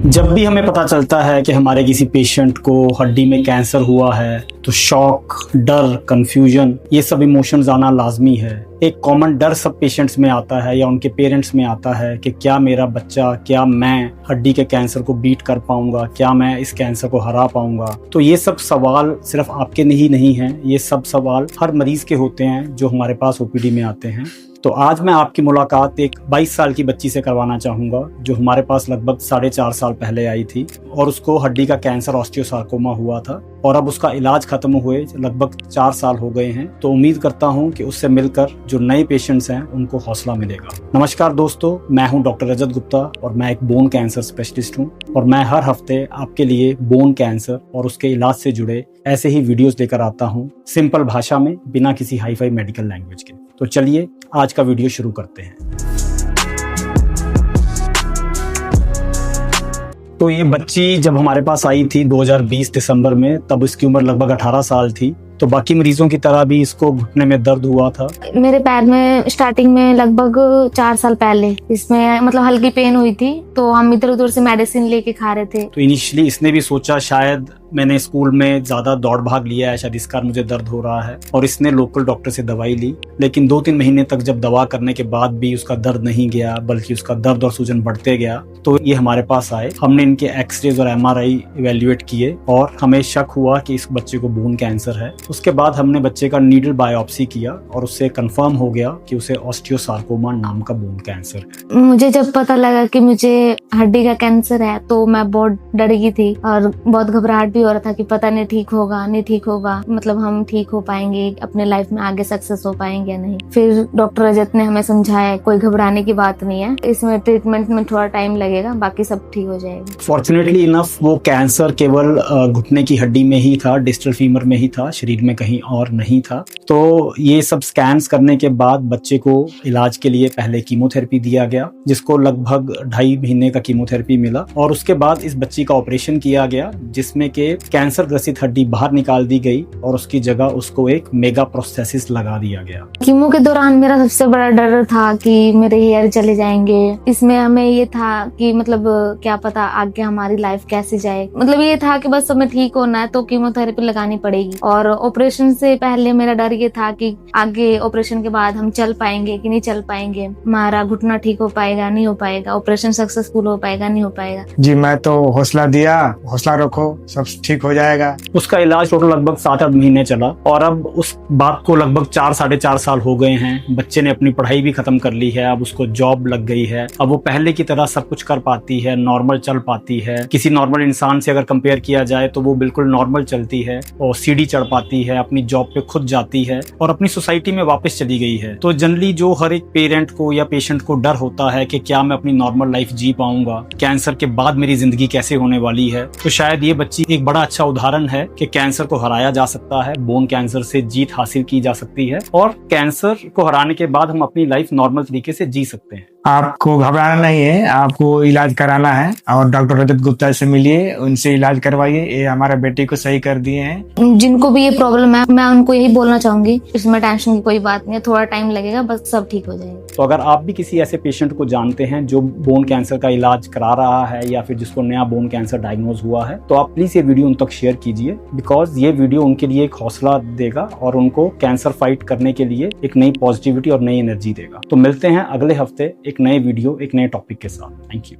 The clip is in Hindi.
जब भी हमें पता चलता है कि हमारे किसी पेशेंट को हड्डी में कैंसर हुआ है तो शॉक, डर, कंफ्यूजन, ये सब इमोशंस आना लाजमी है। एक कॉमन डर सब पेशेंट्स में आता है या उनके पेरेंट्स में आता है कि क्या मेरा बच्चा, क्या मैं हड्डी के कैंसर को बीट कर पाऊंगा, क्या मैं इस कैंसर को हरा पाऊंगा। तो ये सब सवाल सिर्फ आपके नहीं हैं, ये सब सवाल हर मरीज के होते हैं जो हमारे पास ओपीडी में आते हैं। तो आज मैं आपकी मुलाकात एक 22 साल की बच्ची से करवाना चाहूँगा जो हमारे पास लगभग 4.5 साल पहले आई थी और उसको हड्डी का कैंसर ऑस्टियोसार्कोमा हुआ था और अब उसका इलाज खत्म हुए लगभग 4 साल हो गए हैं। तो उम्मीद करता हूँ कि उससे मिलकर जो नए पेशेंट्स हैं उनको हौसला मिलेगा। नमस्कार दोस्तों, मैं हूँ डॉक्टर रजत गुप्ता और मैं एक बोन कैंसर स्पेशलिस्ट हूँ और मैं हर हफ्ते आपके लिए बोन कैंसर और उसके इलाज से जुड़े ऐसे ही वीडियोस लेकर आता हूँ, सिंपल भाषा में, बिना किसी हाई-फाई मेडिकल लैंग्वेज के। तो चलिए आज का वीडियो शुरू करते हैं। तो ये बच्ची जब हमारे पास आई थी 2020 दिसंबर में, तब इसकी उम्र लगभग 18 साल थी। तो बाकी मरीजों की तरह भी इसको घुटने में दर्द हुआ था। मेरे पैर में स्टार्टिंग में लगभग 4 साल पहले इसमें मतलब हल्की पेन हुई थी, तो हम इधर उधर से मेडिसिन लेके खा रहे थे। तो इनिशियली इसने भी सोचा शायद मैंने स्कूल में ज्यादा दौड़ भाग लिया है, शायद इस कारण मुझे दर्द हो रहा है, और इसने लोकल डॉक्टर से दवाई ली। लेकिन 2-3 महीने तक जब दवा करने के बाद भी उसका दर्द नहीं गया, बल्कि उसका दर्द और सूजन बढ़ते गया, तो ये हमारे पास आए। हमने इनके एक्सरेज और MRI इवेल्युएट किए और हमें शक हुआ कि इस बच्चे को बोन कैंसर है। उसके बाद हमने बच्चे का नीडल बायोप्सी किया और उससे कंफर्म हो गया कि उसे ऑस्टियोसार्कोमा नाम का बोन कैंसर है। मुझे जब पता लगा कि मुझे हड्डी का कैंसर है तो मैं बहुत डर गई थी और बहुत घबराहट भी हो रहा था कि पता नहीं ठीक होगा नहीं ठीक होगा, मतलब हम ठीक हो पाएंगे, अपने लाइफ में आगे सक्सेस हो पाएंगे या नहीं। फिर डॉक्टर रजत ने हमें समझाया कोई घबराने की बात नहीं है, इसमें ट्रीटमेंट में थोड़ा टाइम लगेगा, बाकी सब ठीक हो जाएगा। फॉर्चुनेटली इनफ वो कैंसर केवल घुटने की हड्डी में ही था, डिस्टल फीमर में ही था, शरीर में कहीं और नहीं था। तो ये सब स्कैन्स करने के बाद बच्चे को इलाज के लिए पहले कीमोथेरेपी दिया गया, जिसको लगभग 2.5 महीने का कीमोथेरेपी मिला, और उसके बाद इस बच्ची का ऑपरेशन किया गया जिसमें के कैंसर ग्रसित हड्डी बाहर निकाल दी गई और उसकी जगह उसको एक मेगा प्रोस्थेसिस लगा दिया गया। कीमो के दौरान मेरा सबसे बड़ा डर था कि मेरे हेयर चले जाएंगे। इसमें हमें ये था कि मतलब क्या पता आगे हमारी लाइफ कैसे जाए, मतलब ये था कि बस हमें ठीक होना है तो कीमोथेरेपी लगानी पड़ेगी। और ऑपरेशन से पहले मेरा डर ये था कि आगे ऑपरेशन के बाद हम चल पाएंगे कि नहीं चल पाएंगे, हमारा घुटना ठीक हो पाएगा नहीं हो पाएगा, ऑपरेशन सक्सेसफुल हो पाएगा नहीं हो पाएगा। जी मैं तो हौसला दिया, हौसला रखो, सब ठीक हो जाएगा। उसका इलाज टोटल लगभग 7-8 महीने चला और अब उस बात को लगभग 4-4.5 साल हो गए हैं। बच्चे ने अपनी पढ़ाई भी खत्म कर ली है, अब उसको जॉब लग गई है, अब वो पहले की तरह सब कुछ कर पाती है, नॉर्मल चल पाती है। किसी नॉर्मल इंसान से अगर कंपेयर किया जाए तो वो बिल्कुल नॉर्मल चलती है और सीढ़ी चढ़ पाती है, अपनी जॉब पे खुद जाती है और अपनी सोसाइटी में वापस चली गई है। तो जनरली जो हर एक पेरेंट को या पेशेंट को डर होता है कि क्या मैं अपनी नॉर्मल लाइफ जी पाऊंगा, कैंसर के बाद मेरी जिंदगी कैसे होने वाली है, तो शायद ये बच्ची एक बड़ा अच्छा उदाहरण है कि कैंसर को हराया जा सकता है, बोन कैंसर से जीत हासिल की जा सकती है और कैंसर को हराने के बाद हम अपनी लाइफ नॉर्मल तरीके से जी सकते हैं। आपको घबराना नहीं है, आपको इलाज कराना है और डॉक्टर रजत गुप्ता से मिलिए, उनसे इलाज करवाइए। ये हमारा बेटी को सही कर दिए हैं। जिनको भी ये प्रॉब्लम है मैं उनको यही बोलना चाहूंगी, इसमें टेंशन की कोई बात नहीं है, थोड़ा टाइम लगेगा, बस सब ठीक हो जाएगा। तो अगर आप भी किसी ऐसे पेशेंट को जानते हैं जो बोन कैंसर का इलाज करा रहा है या फिर जिसको नया बोन कैंसर डायग्नोज हुआ है, तो आप प्लीज ये वीडियो उन तक शेयर कीजिए, बिकॉज ये वीडियो उनके लिए एक हौसला देगा और उनको कैंसर फाइट करने के लिए एक नई पॉजिटिविटी और नई एनर्जी देगा। तो मिलते हैं अगले हफ्ते एक नए वीडियो, एक नए टॉपिक के साथ। Thank you.